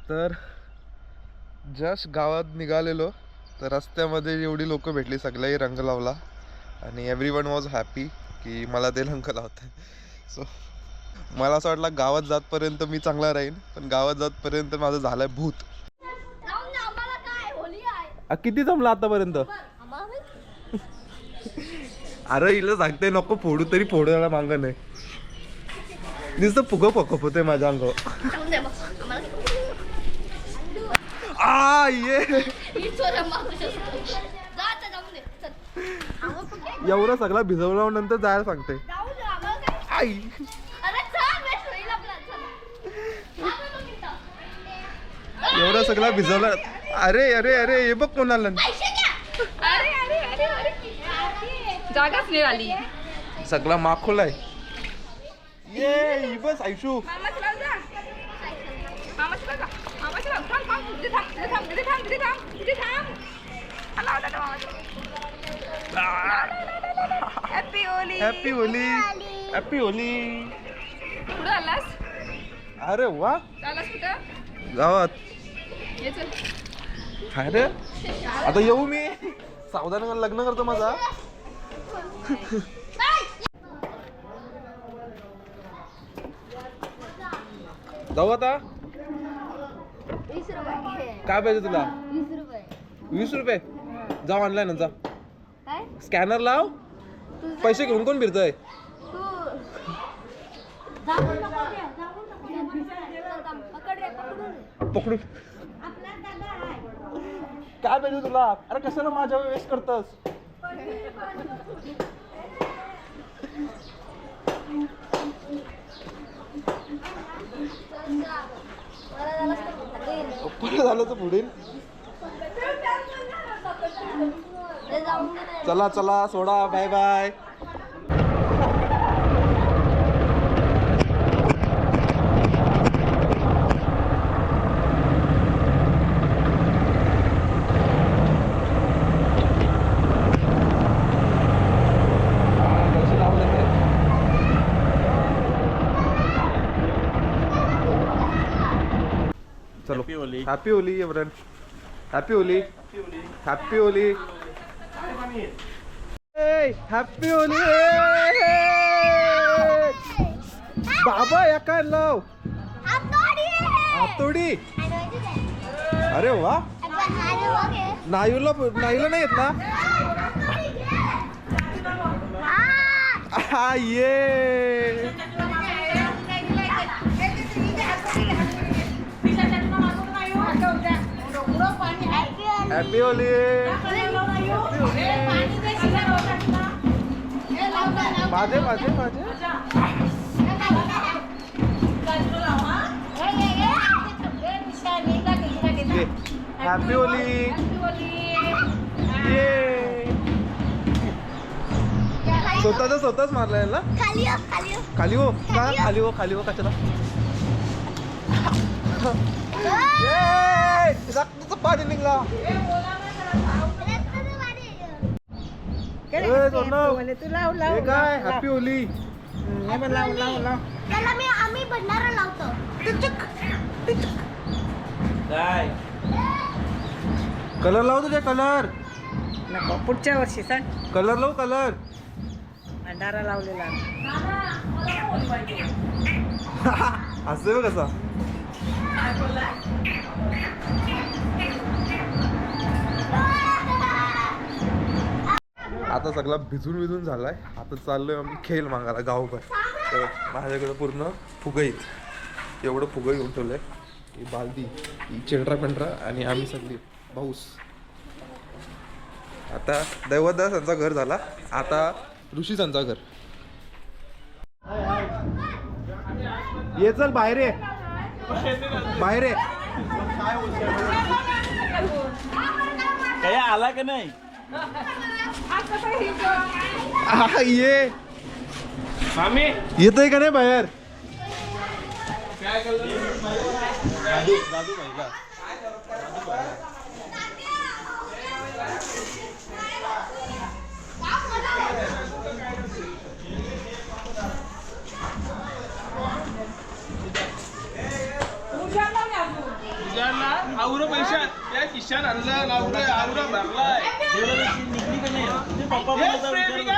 तर जस्ट गावात निघालेलो तर रस्त्यामध्ये एवढी लोक भेटली, सगळ्याही रंग लावला आणि एव्हरीवन वॉज हॅपी की मला ते रंग लावते. सो मला असं वाटलं गावात जातपर्यंत मी चांगला राहीन, पण गावात जातपर्यंत माझं झालंय भूत. किती जमलं आतापर्यंत? अरे हिला सांगते नको फोडू, तरी फोडायला मांग नाही. नुसतं फुगं पकपते माझ्या अंगावर. एवढं सगळं भिजवल्यानंतर जायला सांगते आई. एवढं सगळं भिजवलं. अरे अरे अरे हे बघ कोणाला जागाच नाही आली. सगळा माखोल आहे. ये बस Ayshu. Happy Holi. Happy Holi. Happy Holi. कुठं आलास? अरे वा आलास कुठं? गावात. ये चल. अरे आता येऊ मी. सावधान लग्न करतो माझा. जाऊ आता. 20 रुपये. काय पाहिजे तुला? 20 रुपये. 20 रुपये. जाऊ ऑनलाईन जा. काय? स्कॅनर लाव. पैसे घेऊन कोण फिरतय? पकडून. काय पाहिजे तुला? अरे कशाला माझ्या वेस्ट करतस? कुठे झालं तर पुढे. चला चला सोडा. Bye bye. चलो happy Holi everyone. Happy Holi. Happy Holi. Happy Holi. बाबा या काय लाव हातोडी. अरे वा. नायूला नाही येत ना. ये हॅपी होली. माझे माझे माझे. Happy Holy. ये स्वतःच मारलाय ना. खाली हो का. खाली हो खाली हो कशाला. रक्ताचं पाणी निघला. काय हॅपी होली. आम्ही भंडारा लावतो. कलर लाव तुझ्या. कलर नको पुढच्या वर्षी सांग. कलर लाव. कलर भंडारा लावलेला. असं कसा. आता सगळा भिजून झालाय. आता चाललोय आम्ही खेळ मागायला गावभर. तर माझ्याकडे पूर्ण फुगईत एवढं फुगं घेऊन ठेवलंय. ही बालदी, ही चिंडरा पेंढरा आणि आम्ही सगळी भाऊस. आता दैवतदासांचा घर झाला. आता ऋषीसांचा घर. ये चल बाहेर ये. बाहेर ये. काय आला का नाही. ये येतोय का नाही बाहेर. काय किशान आणलं लावलंय आवरा भरलाय निघली का नाही ते पप्पा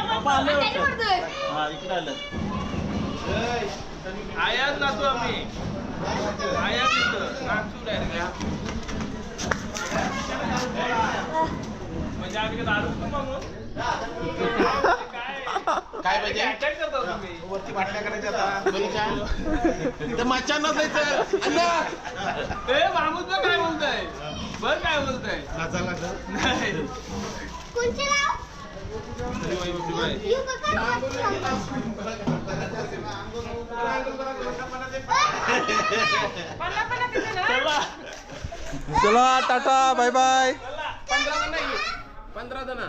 पप्पा आले वाटतं हा इकडे आलं आयात नाचू आम्ही आयात इथं नाचू डायरेक्ट म्हणजे आम्ही काय दारू पितो मग काय पाहिजे अटॅक करता तुम्ही वरती बाटल्या करायच्या आता मच्छा नसायचं ए मामूद बघ काय बोलताय बर काय बोलताय नाही कुलचे लाव येऊ चला टाटा बाय बाय 15 जण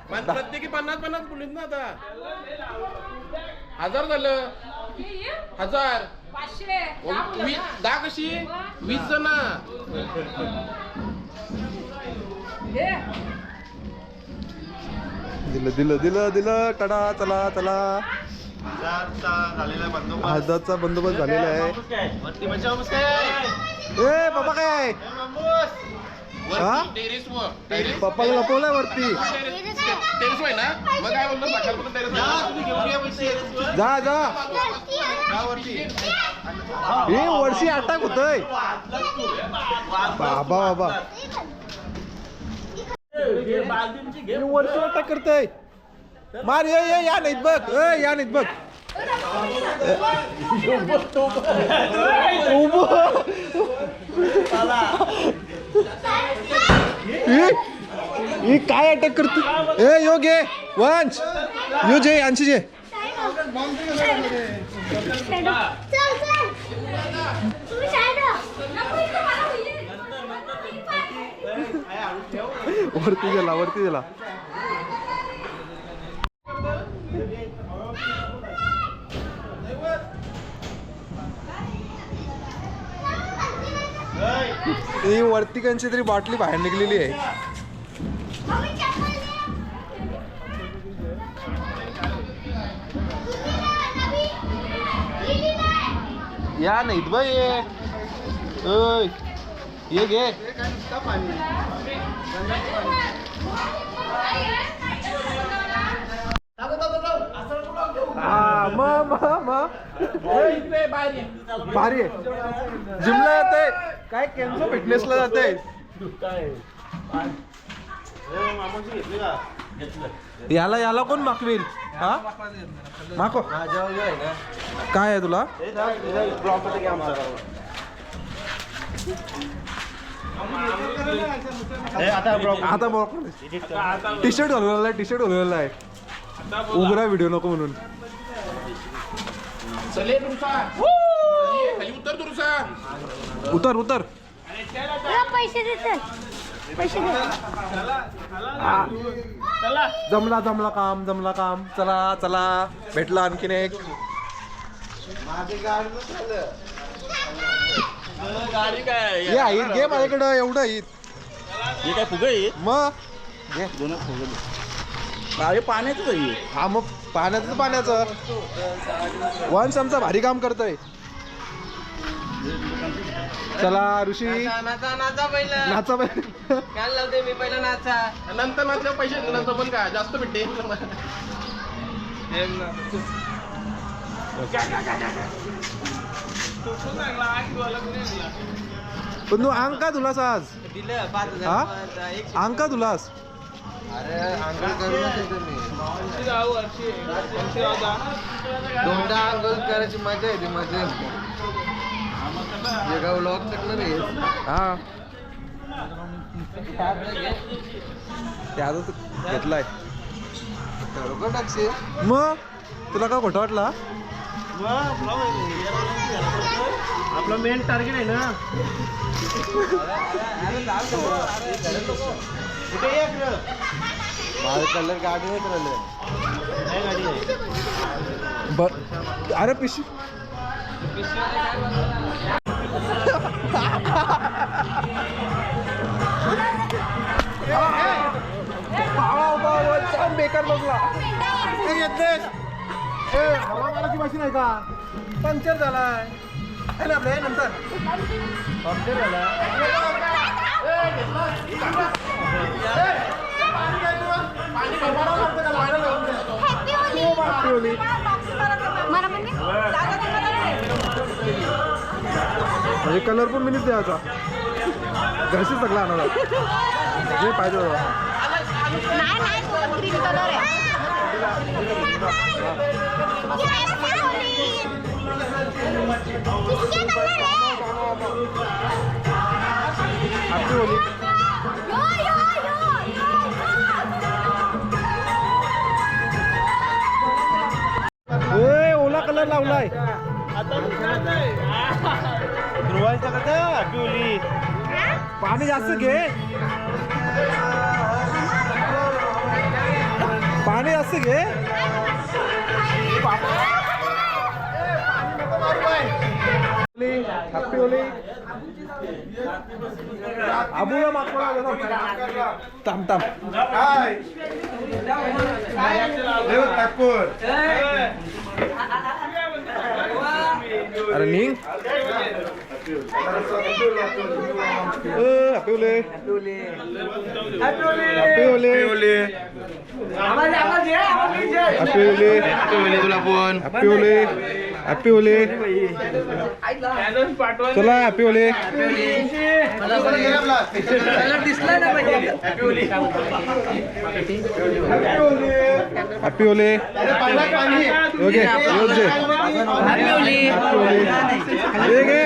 प्रत्येकी 50 पुलीस ना आता 1000 झालं 1000 10 कशी 20 जण दिलं टाटा चला चला हजारचा बंदोबस्त झालेला आहे ए बाबा काय हा? पप्पाला लपवलंय वरती टेरेस आहे ना मग काय बोलतो सकाळपर्यंत टेरेस जा जा हे वर्षी अटॅक होतोय बाबा बाबा हे वर्षी अटॅक करतोय मार ये या नाहीत बघ या नाहीत बघ ही काय अटॅक करतो ए यो घे वंश यो जे यांची जे वरती गेला ही वरती कंची तरी बाटली बाहेर निघलेली आहे या नाहीत बाई ये घे भारी आहे जिमला जाते काय कॅन्सर फिटनेसला जाते याला कोण मागवील हा माको काय आहे तुला आता टी शर्ट घालवलेला आहे उघडा व्हिडिओ नको म्हणून उतर पैसे देते पैसे जमला काम चला भेटला आणखीन एक गाडी काय ये आहेत घे माझ्याकडं एवढं आहेत हे काय फुग आहे मग घे दोन फुग अरे पाण्याचं आहे हा मग पाण्याचं वंश आमचा भारी काम करतोय चला ऋषी नाचा पहिला नाचा बाई. काय लावते मी पहिला नाचा नंतर नाचल्या पैसे नंतर पण काय जास्त भेटते पण तू अंग का तुलास आज दिलं 5000 हा अंग का तुलास अरे आंघोळ करून दोनदा आंघोळ करायची मजा येते मजा एका व्लॉग टाकणार आहे हा त्याच घेतलाय खरोखर टाकशील मग तुला का खोटं वाटला आपला मेन टार्गेट आहे ना कुठे माझं कलर गाडी नाही करलं बर अरे पिशी बेकार बघला हवा मारायची मशीन आहे का पंक्चर झालाय नंतर पंक्चर झाला म्हणजे कलर पण मीच द्यायचा घरशी सगळा आणा जे पाहिजे होता. नाही नाही तो ग्रीन कलर आहे. किसके कलर है? Happy Holi. Yo yo yo ए ओला कलर लावलाय. ध्रुवायचं का त्या हॅपी होली. पाणी जास्त घे. पाणी जास्त घे. Happy Holy. आबूला मागवला थांब थांब. अरे निघ. Happy Holi. Happy Holi. Happy Holi. तुला phone happy Holi. Happy Holi. चला happy Holi. Happy Holi. Okay योज happy Holi.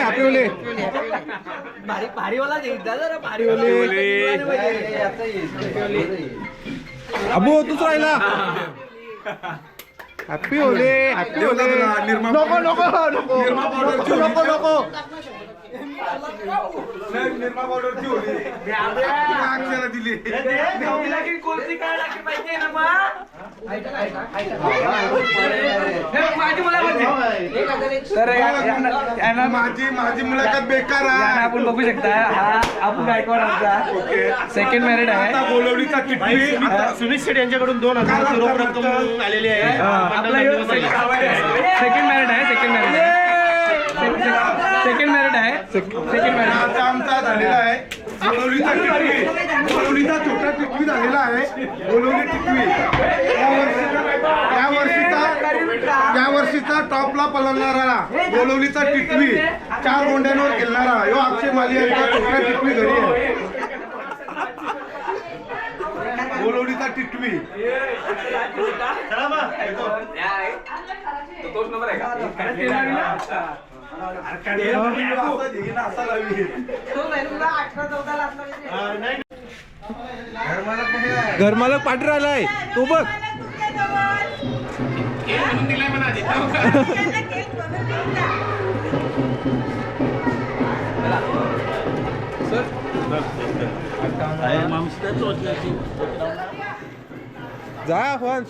Happy Holi. Happy Holi. Abu तूच राहिला. हॅपी होली. हॅपी होली. नको नको नको नको नको. निर्मा पावडरची होली. अक्षरा दिली. कोणती काय लागली पाहिजे ना मग माझी मुलाखत बेकार आहे. आपण बघू शकता हा आपण गायकवाड आमचा सेकंड मॅरिड आहे. बोलवलीचा किटली सुनील शेट यांच्याकडून 2,000 रोख रक्कम आलेली आहे. आपला सेकंड मॅरिड आहे. सेकंड मॅरिड आहे. सेकंड मॅरिड आहे. सेकंड मॅरिड आमचा झालेला आहे. बोलवलीचा टिटवी. बोलवलीचा छोटा टिटवी झालेला आहे. बोलवली टिटवी या वर्षीचा टॉपला पलवणारा बोलवलीचा टिटवी 4 गोंड्यांवर खेळणारा यो अक्षय माली यांचा छोटा टिटवी घरी आहे. बोलवलीचा टिटवी. तोच नंबर आहे का घरमालक पाठी राहिलाय तू बघ. जा वंश.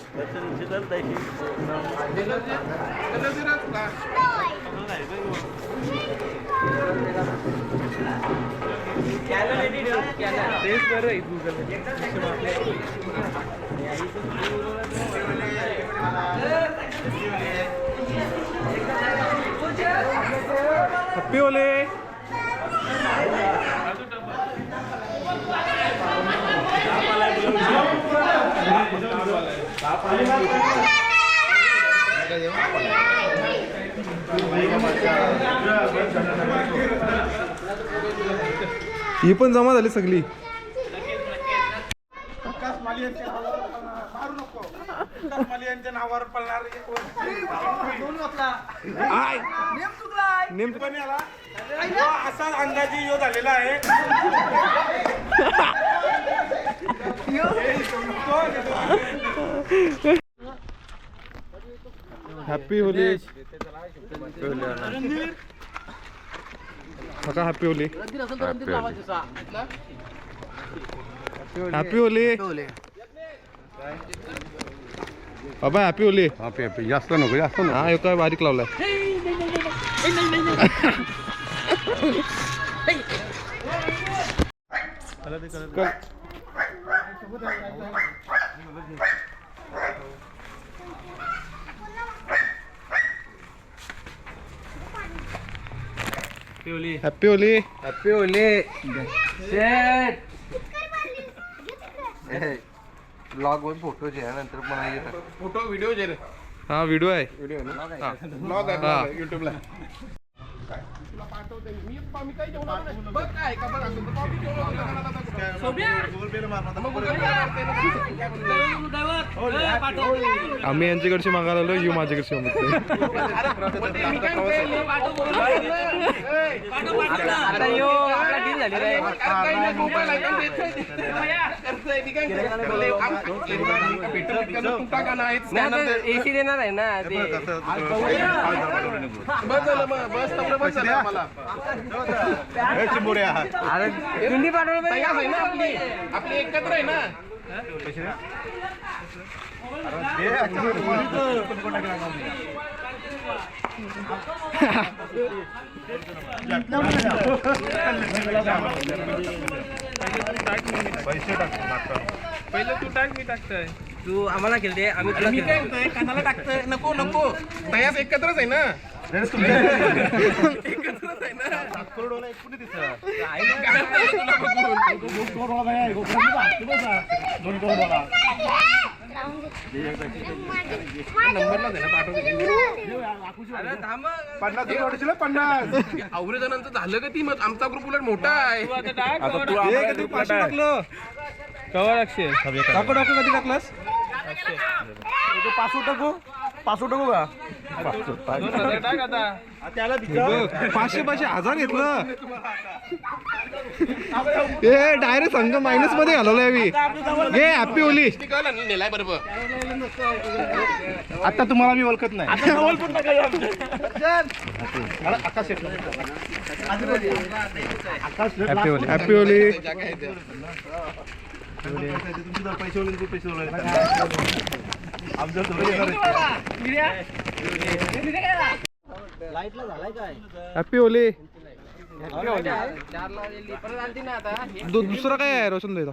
Happy Holy. ही पण जमा झाली सगळी. यांच्या नावावर पळणार नेम पण याला असा अंदाजी यो झालेला आहे. Happy Holi. Happy Holi. Happy Holi. बाबा हॅपी होली. हॅपी जास्त नको जास्त नको. हा काय बारीक लावलाय. Happy Holi. Happy Holy. Blog वर फोटो जे नंतर पण फोटो व्हिडिओ जे रे. हा व्हिडिओ आहे. व्हिडिओ ना ब्लॉग आहे युट्यूबला. आम्ही यांच्याकडची मागायला आलो यू माझ्याकडची एसी देणार आहे ना ते तुम्ही पाठवलं आपली एकत्र आहे ना पहिलं तू टाक मी टाकतोय तू आम्हाला खेळते आम्ही मी काय म्हणतोय कानाला टाकतोय नको नको तयास एकत्रच आहे ना एकत्रच आहे ना आवरे जणांचं झालं का ती मग आमचा ग्रुप उलट मोठा आहे कवर अक्षय टाकू कधी टाकलास पासवर्ड टाकू का 2000 टाक आता 500 घेतलं ए डायरेक्ट संघ मायनस मध्ये घालवलं यावी घे हॅपी होली नेलाय बरोबर आता तुम्हाला मी ओळखत नाही हॅपी होली हॅपी होली दुसरं काय आहे रोशन दादा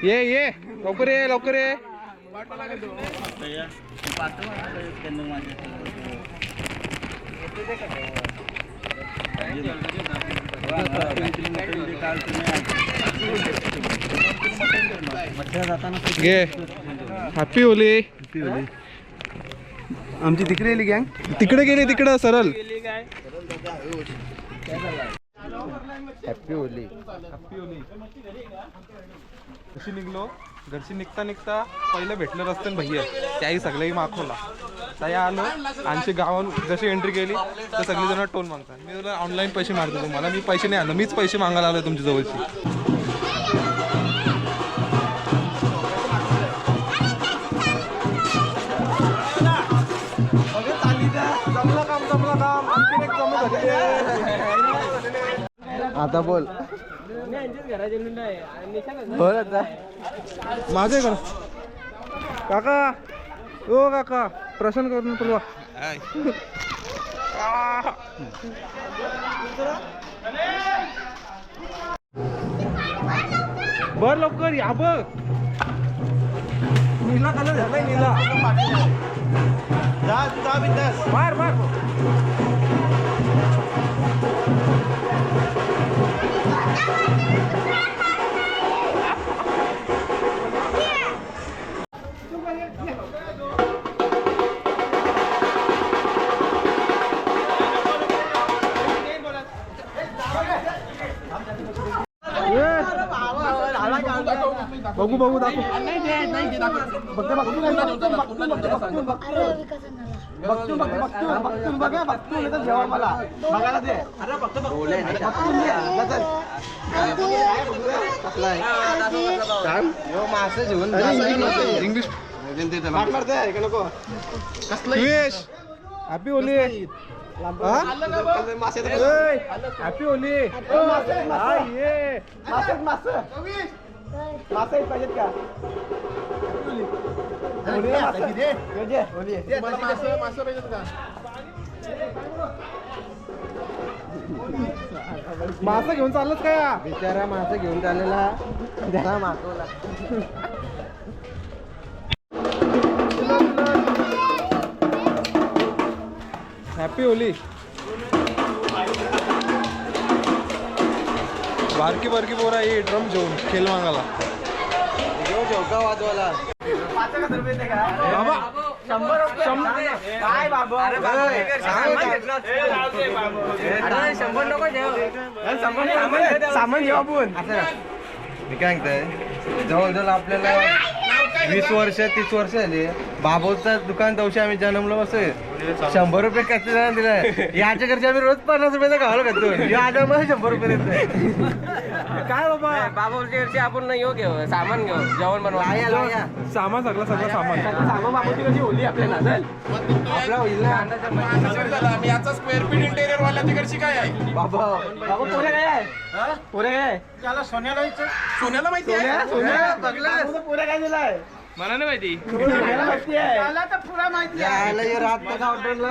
ये लवकर ये लवकर ये घे हॅपी होली आमची तिकडे गेली गँग तिकडे गेली तिकडं सरळ हॅपी होली कशी निघलो घरची निघता निघता पहिलं भेटलं रस्त्यान भैया त्याही सगळ्याही माखवला त्या आलो आमची गावात जशी एंट्री केली तर सगळी जण टोल मागतात मी तुला ऑनलाईन पैसे मारतो तुम्हाला मी पैसे नाही आणलो मीच पैसे मागायला आलो तुमच्या जवळची आता बोल बोल आता माझे का काका ओ काका प्रश्न करून तुला बर लवकर या बघ नीला कलर झालाय नीला मार मार बघू बघू दाखव English happy Holi happy Holy मासे पाहिजेत का मासा घेऊन चाललंच काय बिचारा मासा घेऊन चाललेला त्याला मागवला हॅपी होली बारकी बारकी पोरा ये ड्रम घेऊन खेळ मागायला चौका वाजवाला सामान घेऊ आपण. मी काय सांगताय जवळजवळ आपल्याला 20 वर्ष 30 वर्ष झाली. बाबूचं दुकान दिवशी आम्ही जन्मलो असं 100 रुपये कच्चे जण दिलाय. याच्या घरचे आम्ही रोज 50 रुपयाचा गावाला खातो. या आजार मला 100 रुपये देतोय. काय बाबा बाबूच्या घरचे आपण नाही येऊ घेऊ सामान घेऊ जेवण बनवा. सामान सगळं सामान सामान बाबूची कशी होली आपल्याला चल. आपला होईल ना आम्ही याचा स्क्वेअर फीट इंटेरियर वाल्या तिकडची काय आहे बाबा. बाबा पोरे काय आहे पोरे काय त्याला सोन्याला माहिती आहे सोन्या बघलं पोरे काय दिलाय मला नाही माहिती माहिती आहे यायला ये रात तक ऑर्डरला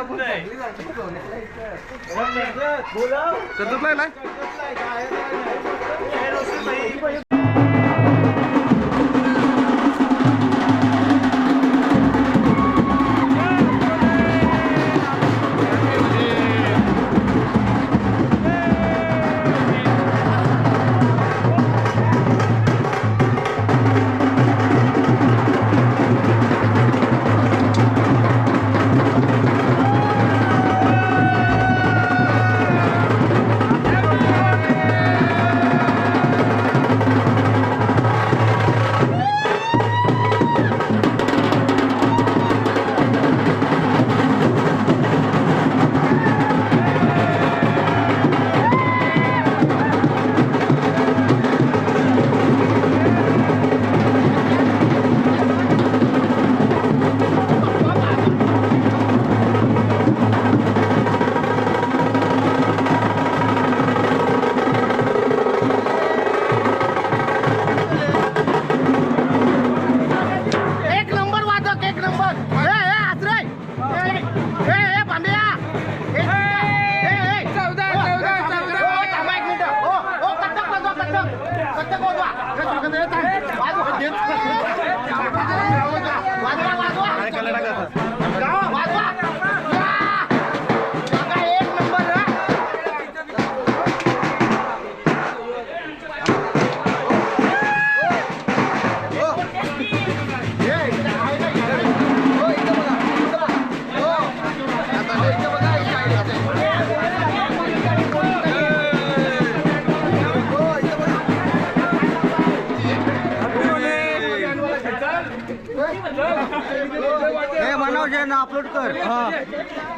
अपलोड कर.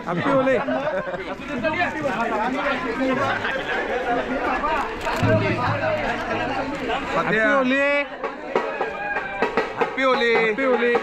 आपली ओले हॅपी ओले हॅपी ओले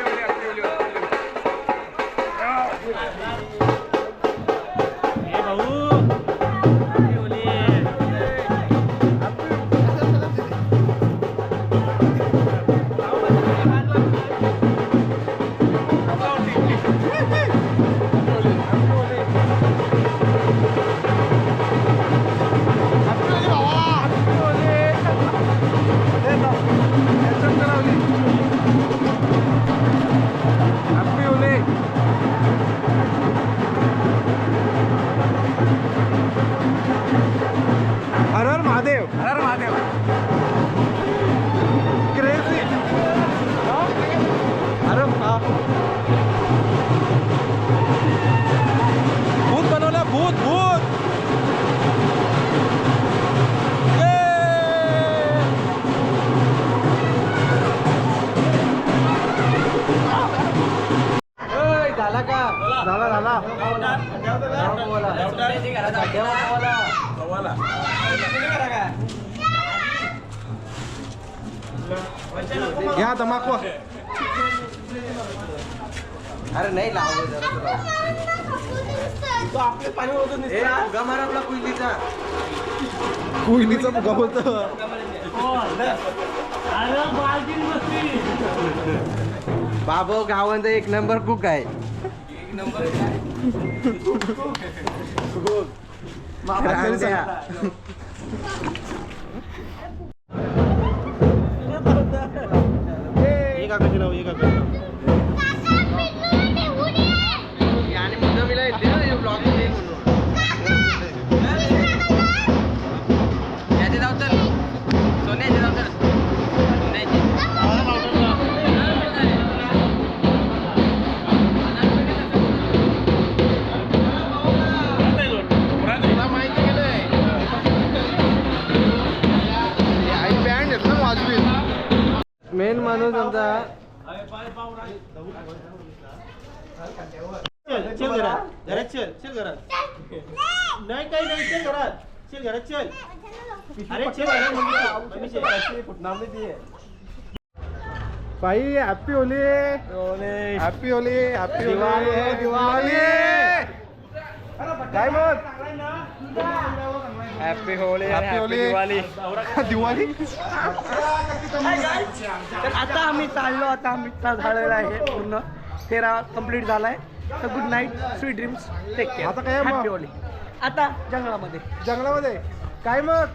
घ्या तमाकू. अरे नाही लावलं जरा तो आपले पाणी होत नाही. फुगा मार आपला कुईलीचा. कोयनीचा फुगा होतं. बाबू गावांचा 1 नंबर कुक आहे. आमचा चल घरात घरात चल घरात नाही काही नाही चल घरात चल अरे चल घरात मम्मी भाई happy Holi happy Holi happy Diwali काय मग happy Holi happy Holy Diwali तर आता आम्ही चाललो, आता आम्ही झालेला आहे पूर्ण फेरा कंप्लीट झालाय. तर good night, sweet dreams, take care. आता काय मग? हॅपी होली. आता जंगलामध्ये जंगलामध्ये काय मग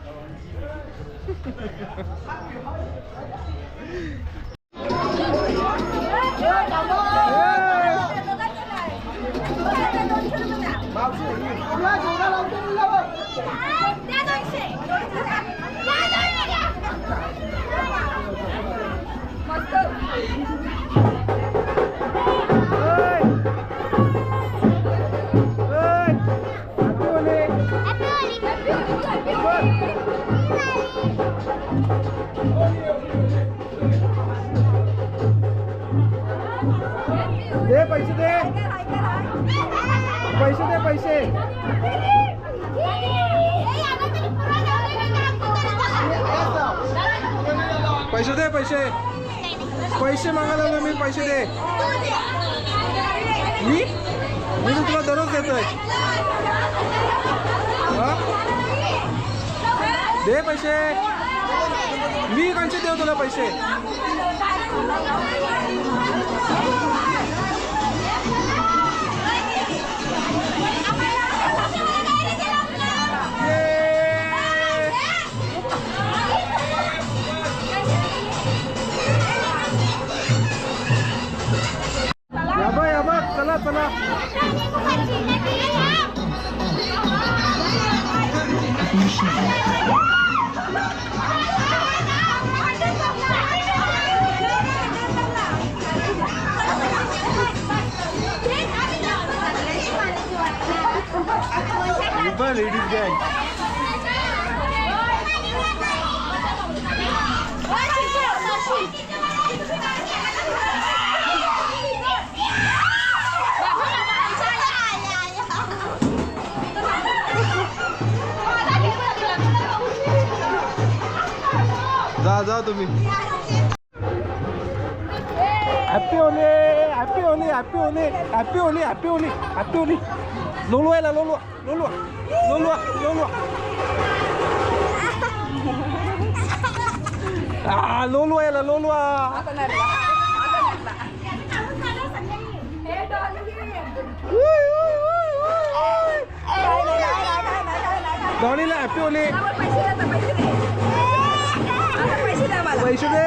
दे पैसे दे पैसे पैसे मागायला आलो मी पैसे दे मी तुला दररोज देतोय दे पैसे मी कोणचे देऊ तुला पैसे या चला चला लेडीज गँग जा तुम्ही happy Holi happy Holi happy Holi happy Holi happy Holi happy Holi लोलवायला लोलवा लोलवा लोलवा लोलवा लोलवायला लोलवा डॉलीला हॅपी होली पैसे दे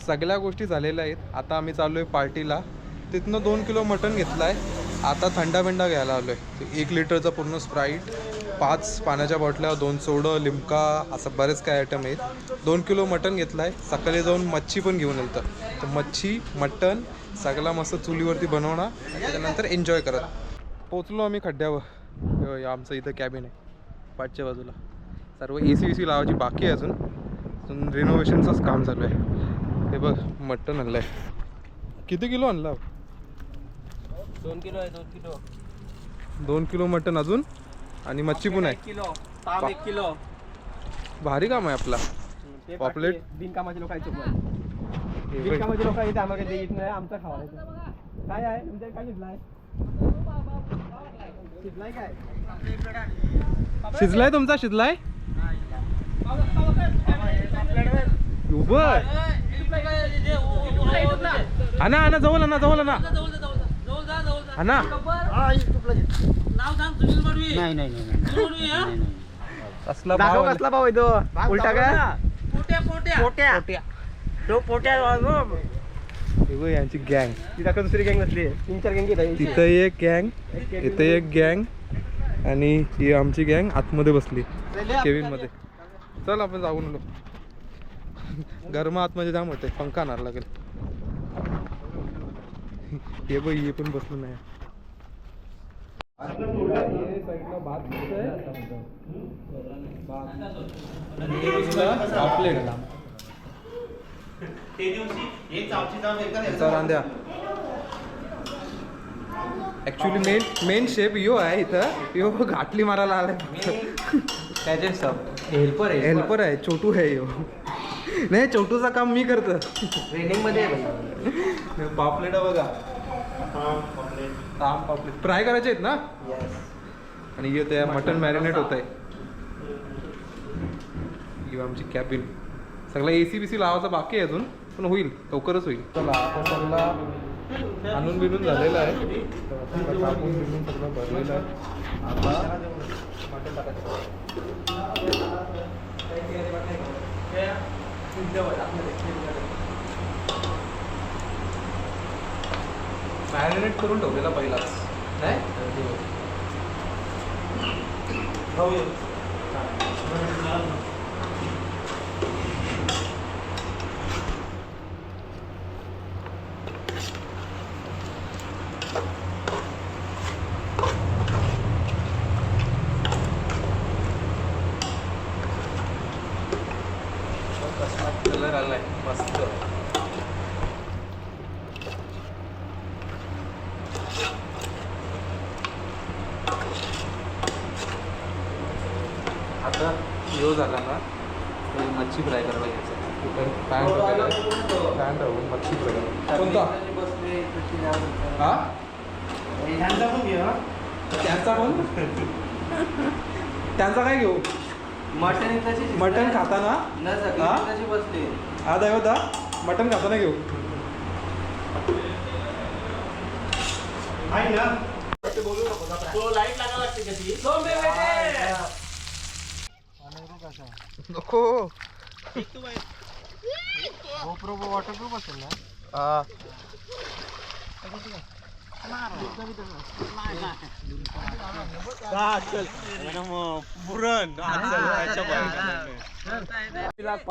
सगळ्या गोष्टी झालेल्या आहेत. आता आम्ही चालू आहे पार्टीला. तिथनं 2 किलो मटण घेतलं आहे. आता थंडा बिंडा घ्यायला आलो आहे. 1 लिटरचा पूर्ण स्प्राईट, 5 पाण्याच्या बाटल्या, 2 सोडं, लिमका, असं बरेच काय आयटम आहेत. 2 किलो मटण घेतलं आहे. सकाळी जाऊन मच्छी पण घेऊन येईल तर मच्छी मटण सगळा मस्त चुलीवरती बनवणार. त्याच्यानंतर एन्जॉय करत पोचलो आम्ही खड्ड्यावर. आमचं इथं कॅबिन आहे पाठच्या बाजूला. सर्व AC लावायची बाकी आहे अजून रिनोव्हेशनचंच काम चालू आहे. हे बघ मटण आणलं आहे. किती किलो आणला? 2 किलो आहे. 2 किलो मटण अजून आणि मच्छी पण आहे. 1 किलो ताम 1 किलो. भारी काम आहे आपला. पॉपलेट बिनकामाचे लोक बिनकामाचे लोक इथे आम्हाला देत नाही. आमचा खावायचं काय आहे तुमच्या काय घेतलाय? शिजलाय काय? शिजलाय तुमचा शिजलाय बर. आणा आणा जवळ आणा जवळ आणा आणा. कसला भाव आहे? कसला भाव आहे तो? उलटा का? यांची गँग. तिथं दुसरी गँग नसली. 3-4 गँग तिथं एक गँग, इथं एक गँग आणि ही आमची गँग आतमध्ये बसली केबिन मध्ये. चल आपण जाऊन आलो. गरम आतमध्ये जाम होते. पंखा आणायला लागेल. हे बघ हे पण बसलं नाही. ते दिवशी हे चावची जाऊन एकदा रांध्या ऍक्च्युली मेन शेप यो आहे इथं यो घाटली मारायला आलाय त्याचे सब हेल्पर आहे छोटू आहे यो नाही छोटूचं काम मी करतो ट्रेनिंग मध्ये आहे पापलेट बघा ताम पापलेट फ्राय करायचे आहेत ना आणि हे ते मटन मॅरिनेट होत आहे ही आमची कॅबिन सगळं AC BC लावायचं बाकी आहे अजून पण होईल लवकरच होईल चला आता सगळं आणून बिनून झालेलं आहे सगळं कापून बिनून सगळं भरलेलं आहे आता मटण टाकायचं मॅरिनेट करून ठेवलेला पहिलाच नाही कलर आलाय मस्त आता यो झाला ना तर मच्छी फ्राय करायला घ्यायचं पॅन वगैरे पॅन राहून मच्छी फ्राय कोणता हा त्यांचा पण त्यांचा काय घेऊ मटन खाताना बसले हा दैवता मटन खाताना घेऊ आहे ना तो लाईट लागायला लागते कधी नको वॉटरप्रूफ असेल ना हा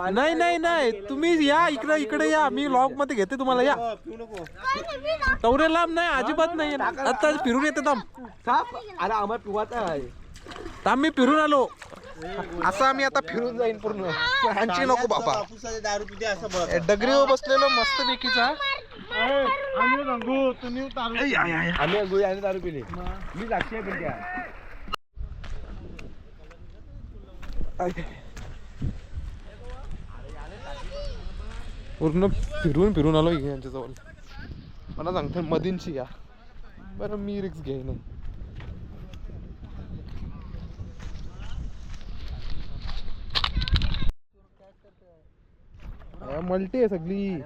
नाही नाही नाही तुम्ही या इकडे या मी लॉग मध्ये घेते तुम्हाला या तेवढे लांब नाही अजिबात नाही आता फिरून येते अरे आम्हाला पिवाचा आहे थांब मी फिरून आलो असं आम्ही आता फिरून जाईन पूर्ण ह्यांची नको बाबा दारू पिते असं बघ डगरीवर बसलेलो मस्त पैकीचा आम्ही रंगू तुम्ही आम्ही अंघोळी आणि दारू पिली मी साक्षी आहे पण त्या पूर्ण फिरून आलो यांच्या जवळ मला सांगते मधींची या बरं मी रिक्स घ्याय नाही मल्टी आहे सगळी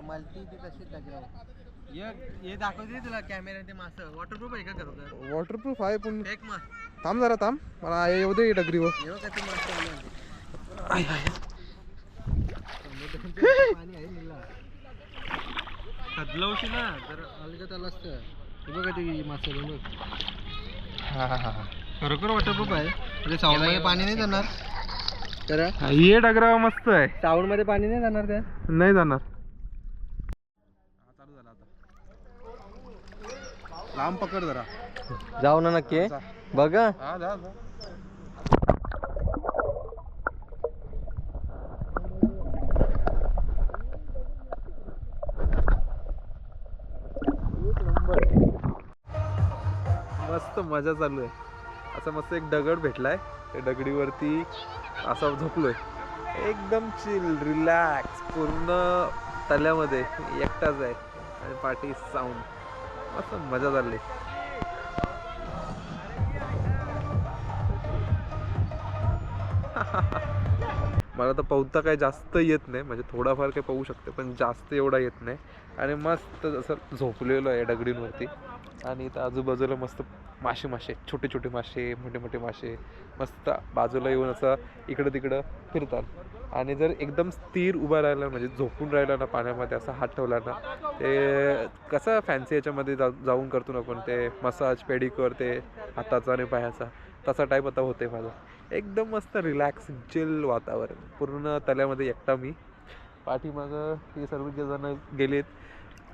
हे दाखवते तुला कॅमेरा ते मासं वॉटरप्रूफ आहे का खरोखर वॉटरप्रूफ आहे पण एक मास थांब जरा थांब मला येऊ दे डगरीवर येऊ का ते मासं खदलवशी ना तर अलगत आलं असतं हे बघा ते मासं बघ खरोखर वॉटरप्रूफ आहे म्हणजे साऊंड मध्ये पाणी नाही जाणार तर ये डगरा मस्त आहे साऊंड मध्ये पाणी नाही जाणार त्या नाही जाणार चालू झाला आता लांब पकड जरा जाऊ ना नक्की बघा हा जा मस्त मजा चालू आहे असं मस्त एक दगड भेटलाय त्या दगडीवरती असा झोपलोय एकदम चिल रिलॅक्स पूर्ण तल्यामध्ये एकटाच आहे आणि पाठी साऊंड मस्त मजा चालली मला तर पोहता काही जास्त येत नाही म्हणजे थोडाफार काही पोहू शकते पण जास्त एवढा येत नाही आणि मस्त असं झोपलेलो आहे दगडींवरती आणि इथं आजूबाजूला मस्त मासे छोटे छोटे मासे मोठे मोठे मासे मस्त बाजूला येऊन असं इकडं तिकडं फिरतात आणि जर एकदम स्थिर उभा राहिला म्हणजे झोपून राहिला ना पाण्यामध्ये असा हात ठेवला ना ते कसं फॅन्सी याच्यामध्ये जाऊन करतो ना आपण ते मसाज पेडिक्युअर ते हाताचा आणि पायाचा तसा टाईप आता होते माझा एकदम मस्त रिलॅक्स चिल वातावरण पूर्ण तल्यामध्ये एकटा मी पाठीमागं हे सर्व जण गेलेत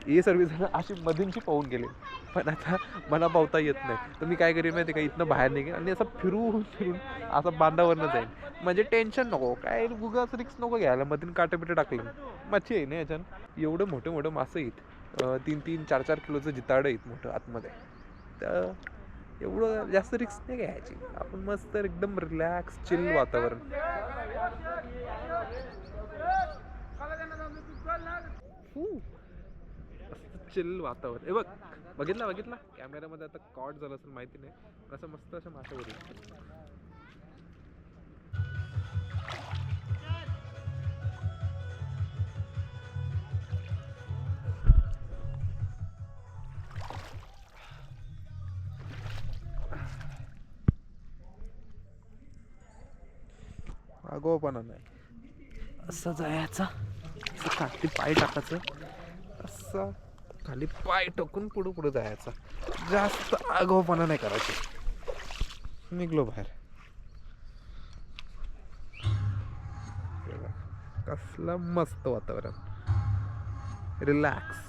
ही सर्विस अशी मधूनची पाहून गेले, पण आता मला पावता येत नाही. तर मी काय करेन माहिती का, इथनं बाहेर निघेन आणि असं फिरून असं बांधावरनं जाईन, म्हणजे टेन्शन नको, काय उगाच रिक्स नको घ्यायला. मधून काटेपिटे टाकलं मच्छी आहे ना याच्यानं. एवढं मोठे मोठे मासे आहेत, 3-3, 4-4 किलोचं जिताडं आहेत मोठं आतमध्ये. तर एवढं जास्त रिक्स नाही घ्यायची आपण, मस्त एकदम रिलॅक्स चिल वातावरण. मस्त चिल वातावरण. हे बघ, बघितला कॅमेऱ्यामध्ये आता कॉट झालं असेल माहिती नाही, पण असं मस्त अशा माशावर आगोपणा नाही. असं जायचं, असं खाली पाय टाकायचं, असं खाली पाय टाकून पुढं पुढं जायचं, जास्त आगाऊपणा नाही करायचं. निघलो बाहेर. कसलं मस्त वातावरण, रिलॅक्स.